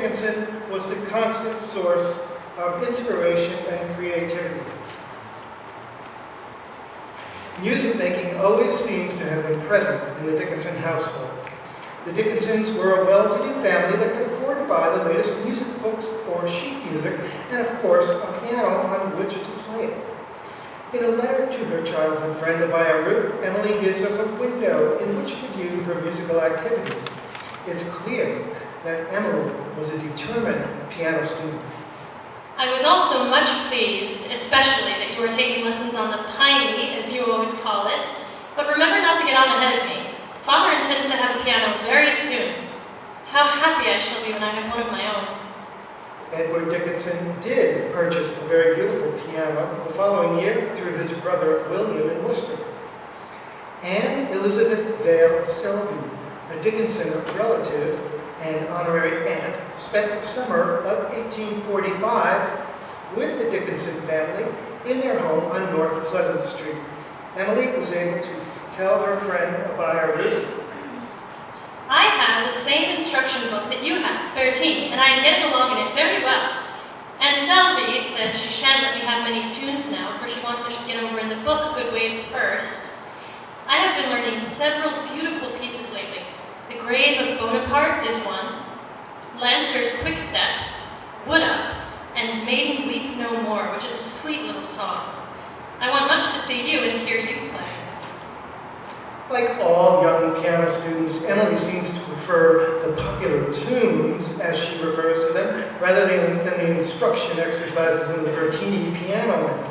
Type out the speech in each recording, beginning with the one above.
Dickinson was the constant source of inspiration and creativity. Music making always seems to have been present in the Dickinson household. The Dickinsons were a well-to-do family that could afford to buy the latest music books or sheet music, and of course, a piano on which to play it. In a letter to her childhood friend, Abaya Root, Emily gives us a window in which to view her musical activities. It's clear that Emily was a determined piano student. I was also much pleased, especially that you were taking lessons on the piney, as you always call it. But remember not to get on ahead of me. Father intends to have a piano very soon. How happy I shall be when I have one of my own. Edward Dickinson did purchase a very beautiful piano the following year through his brother William in Worcester. Anne Elizabeth Vale Selby, a Dickinson relative and honorary aunt, spent the summer of 1845 with the Dickinson family in their home on North Pleasant Street. Emily was able to tell her friend Abaya Root, I have the same instruction book that you have, 13, and I am getting along in it very well. Aunt Selby says she shan't let me have many tunes now, for she wants I should get over in the book a good ways first. I have been learning several beautiful pieces lately. The Grave of Bonaparte is one, Lancer's Quickstep, Wood Up, and Maiden Weep No More, which is a sweet little song. I want much to see you and hear you play. like all young piano students, Emily seems to prefer the popular tunes, as she refers to them, rather than the instruction exercises in the Bertini piano method.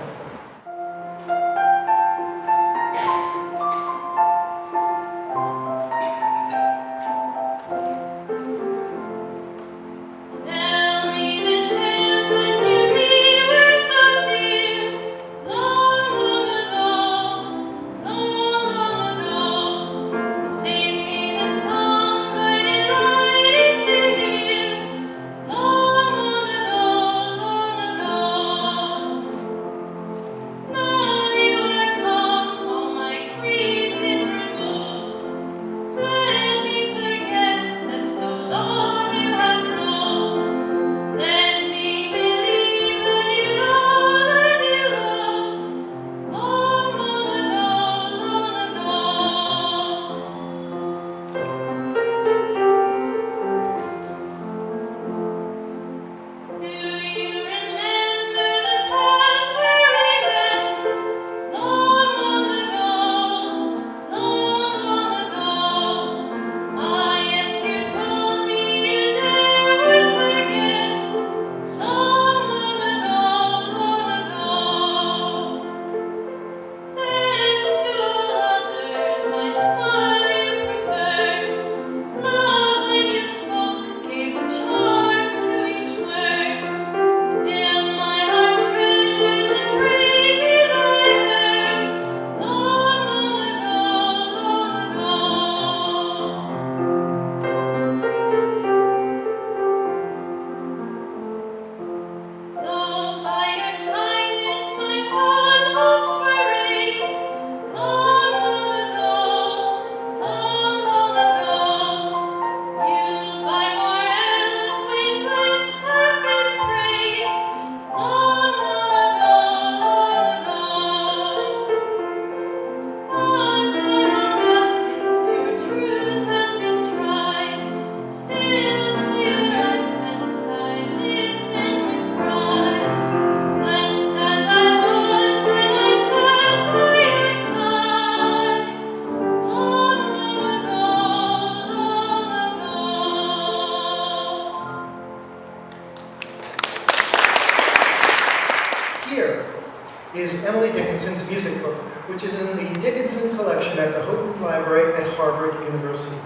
Is Emily Dickinson's music book, which is in the Dickinson collection at the Houghton Library at Harvard University.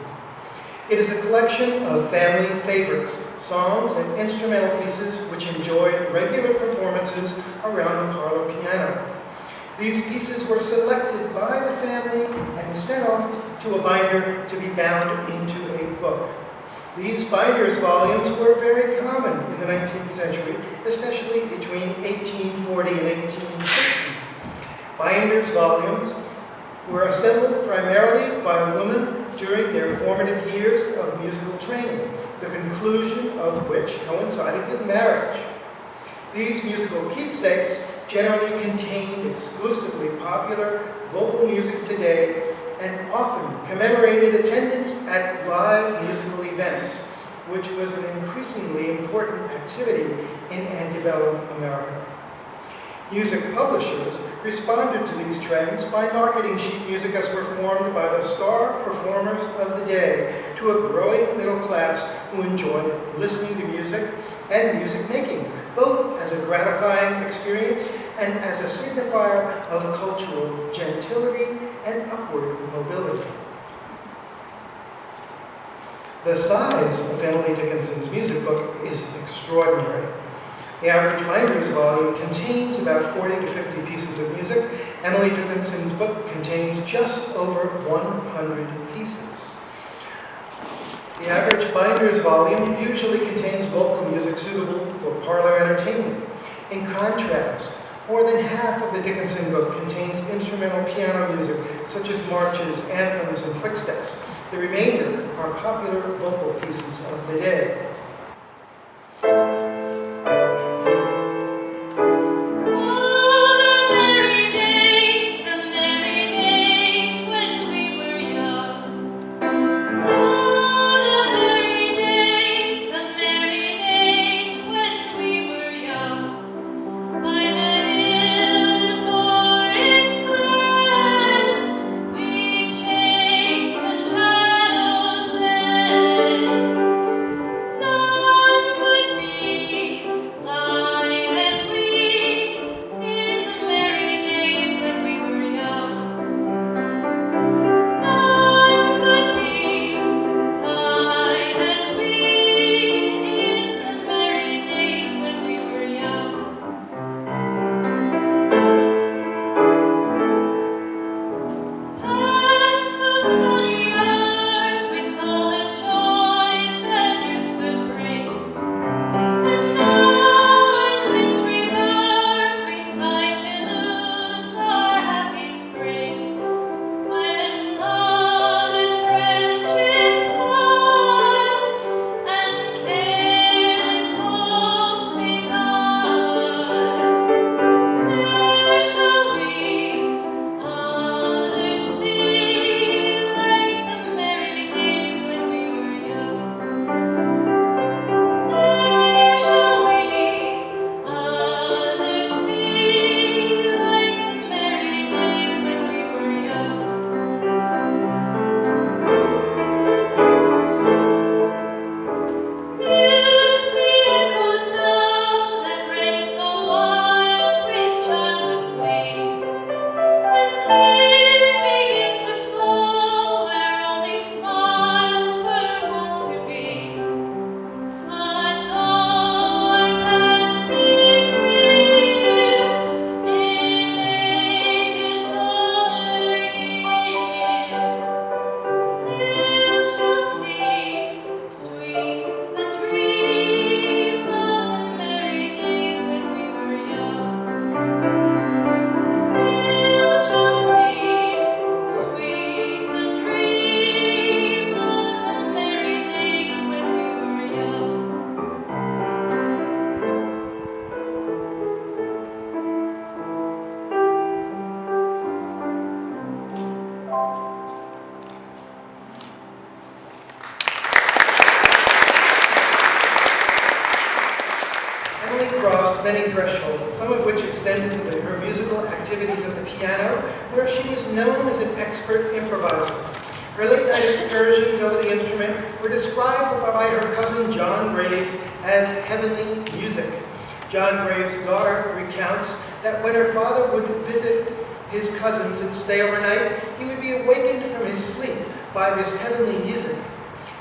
It is a collection of family favorites, songs and instrumental pieces which enjoyed regular performances around the parlor piano. These pieces were selected by the family and sent off to a binder to be bound into a book. These binders volumes were very common in the 19th century, especially between 1840 and 1860. Binders volumes were assembled primarily by women during their formative years of musical training. the conclusion of which coincided with marriage. These musical keepsakes generally contained exclusively popular vocal music of the day and often commemorated attendance at live musical events, which was an increasingly important activity in antebellum America. Music publishers responded to these trends by marketing sheet music as performed by the star performers of the day to a growing middle class who enjoyed listening to music and music making, both as a gratifying experience and as a signifier of cultural gentility and upward mobility. The size of Emily Dickinson's music book is extraordinary. The average binder's volume contains about 40 to 50 pieces of music. Emily Dickinson's book contains just over 100 pieces. The average binder's volume usually contains vocal music suitable for parlor entertainment. In contrast, more than half of the Dickinson book contains instrumental piano music, such as marches, anthems, and quicksteps. The remainder are popular vocal pieces of the day. Many thresholds, some of which extended to her musical activities at the piano, where she was known as an expert improviser. Her late-night excursions over the instrument were described by her cousin John Graves as heavenly music. John Graves' daughter recounts that when her father would visit his cousins and stay overnight, he would be awakened from his sleep by this heavenly music.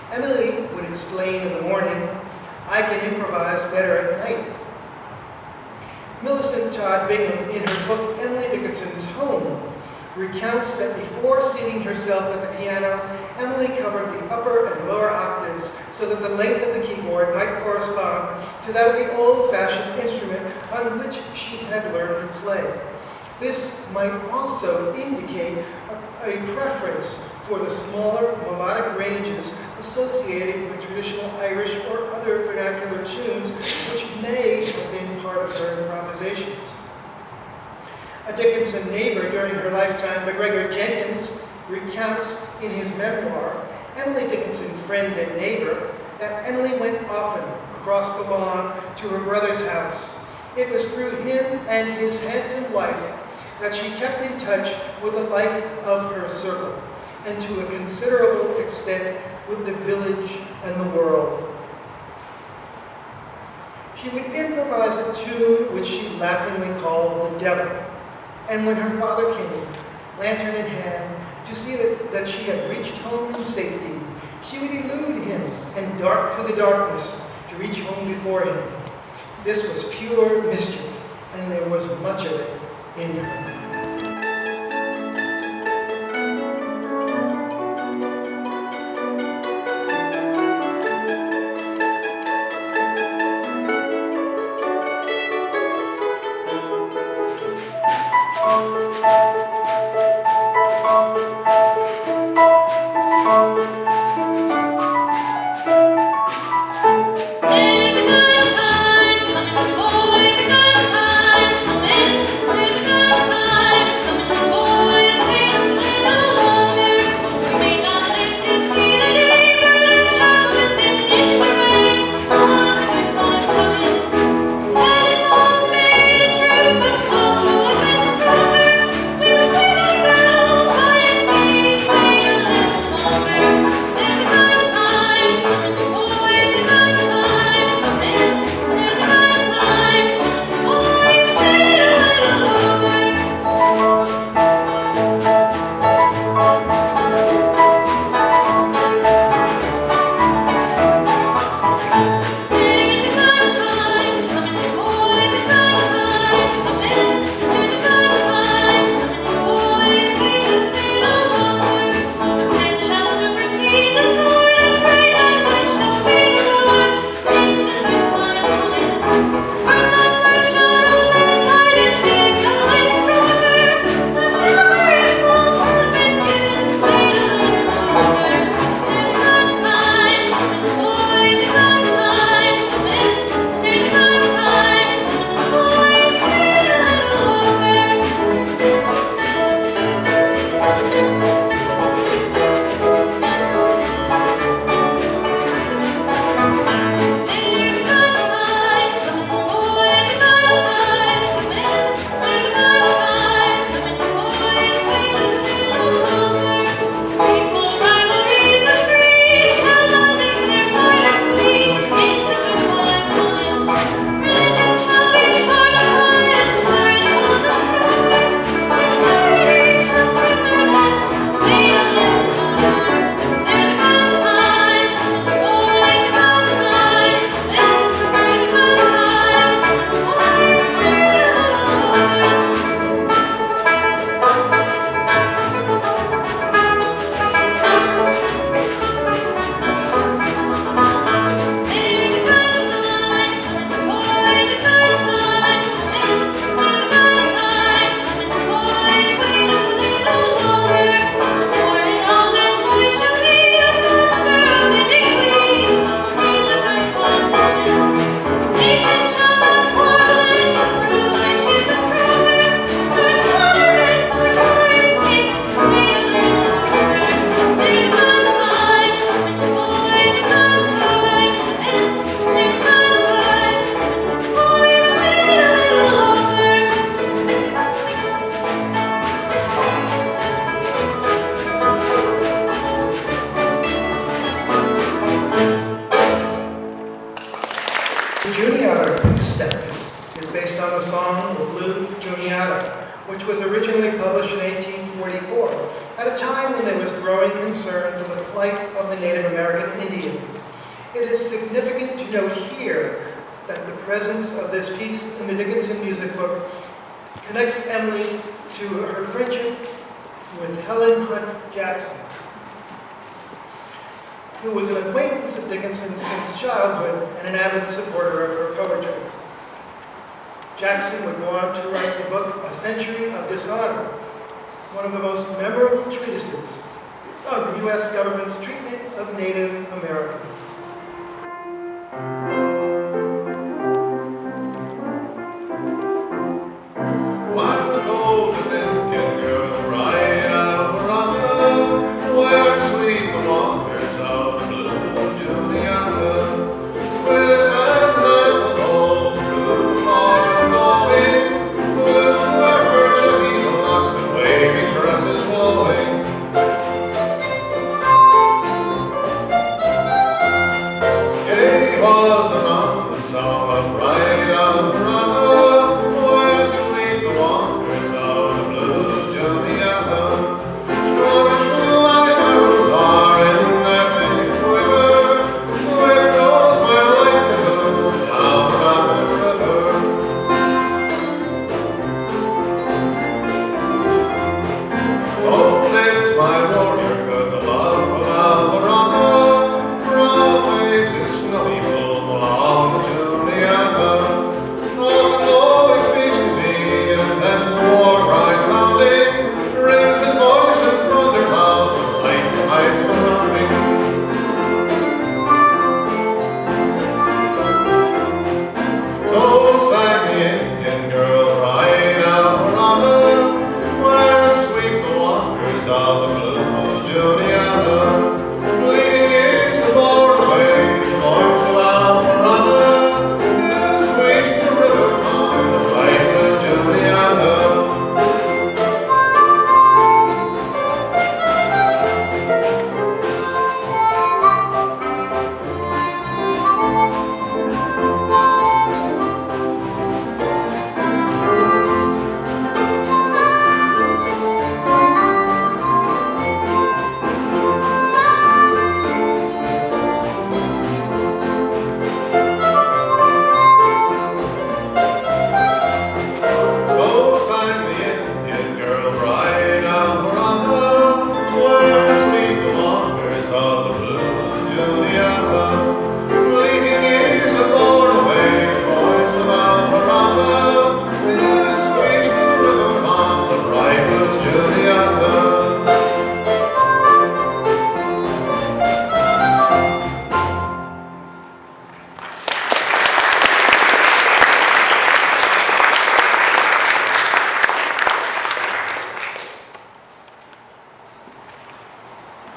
Emily would explain in the morning, "I can improvise better at night." Millicent Todd Bingham, in her book Emily Dickinson's Home, recounts that before seating herself at the piano, Emily covered the upper and lower octaves so that the length of the keyboard might correspond to that of the old-fashioned instrument on which she had learned to play. This might also indicate a preference for the smaller melodic ranges associated with traditional Irish or other vernacular tunes which may have been part of her improvisations. A Dickinson neighbor during her lifetime, McGregor Jenkins, recounts in his memoir, Emily Dickinson, Friend and Neighbor, that Emily went often across the lawn to her brother's house. It was through him and his handsome wife that she kept in touch with the life of her circle, and to a considerable extent with the village and the world. She would improvise a tune which she laughingly called The Devil, and when her father came, lantern in hand, to see that she had reached home in safety, she would elude him and dart through the darkness to reach home before him. This was pure mischief, and there was much of it in her. Juniata step is based on the song The Blue Juniata, which was originally published in 1844, at a time when there was growing concern for the plight of the Native American Indian. It is significant to note here that the presence of this piece in the Dickinson Music Book connects Emily to her friendship with Helen Hunt Jackson, who was an acquaintance of Dickinson since childhood and an avid supporter of her poetry. Jackson would go on to write the book A Century of Dishonor, one of the most memorable treatises of the U.S. government's treatment of Native Americans.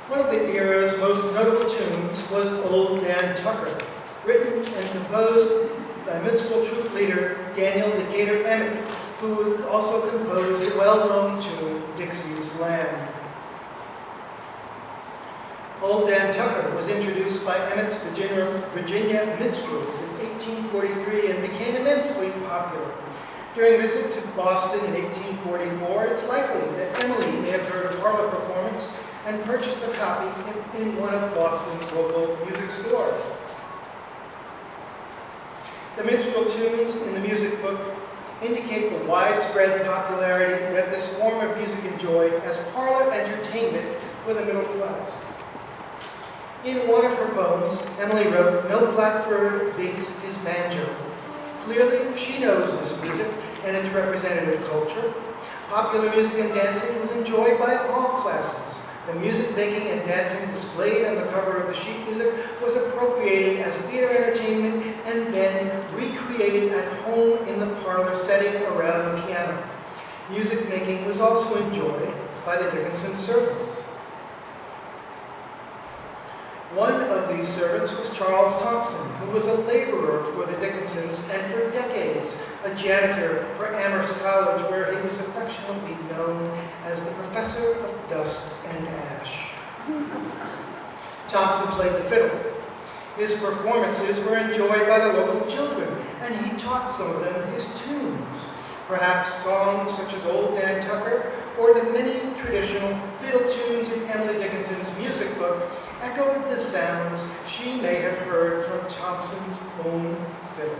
One of the era's most notable tunes was Old Dan Tucker, written and composed by minstrel troupe leader Daniel Decatur Emmett, who also composed the well-known tune Dixie's Land. Old Dan Tucker was introduced by Emmett's Virginia minstrels in 1843 and became immensely popular. During a visit to Boston in 1844, it's likely that Emily may have heard a Parlor performance and purchased a copy in one of Boston's local music stores. The minstrel tunes in the music book indicate the widespread popularity that this form of music enjoyed as parlor entertainment for the middle class. In one of her poems, Emily wrote, "No blackbird beats his banjo." Clearly, she knows this music and its representative culture. Popular music and dancing was enjoyed by all classes. The music making and dancing displayed on the cover of the sheet music was appropriated as theater entertainment and then recreated at home in the parlor setting around the piano. Music making was also enjoyed by the Dickinson servants. One of these servants was Charles Thompson, who was a laborer for the Dickinsons and for decades a janitor for Amherst College, where he was affectionately known as the Professor of Dust and Ash. Thompson played the fiddle. His performances were enjoyed by the local children, and he taught some of them his tunes. Perhaps songs such as Old Dan Tucker or the many traditional fiddle tunes in Emily Dickinson's music book echoed the sounds she may have heard from Thompson's own fiddle.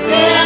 Yeah.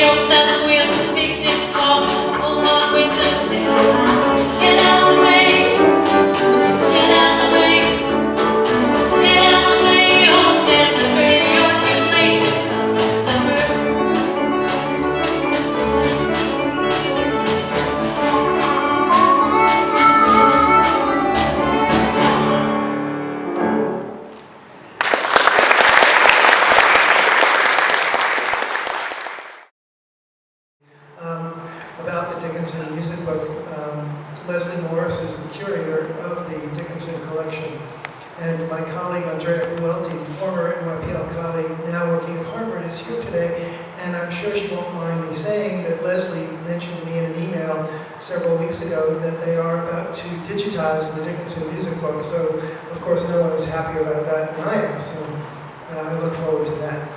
old sesquill speaks its call. Hold on with the tail. Get out of the way. Get out of the way. Get out of the way. Oh, dance a bird. You're too late to come this summer. About the Dickinson Music Book. Leslie Morris is the curator of the Dickinson collection. And my colleague, Andrea Guelti, former NYPL colleague, now working at Harvard, is here today. And I'm sure she won't mind me saying that Leslie mentioned to me in an email several weeks ago that they are about to digitize the Dickinson Music Book. So, of course, no one is happier about that than I am. So I look forward to that.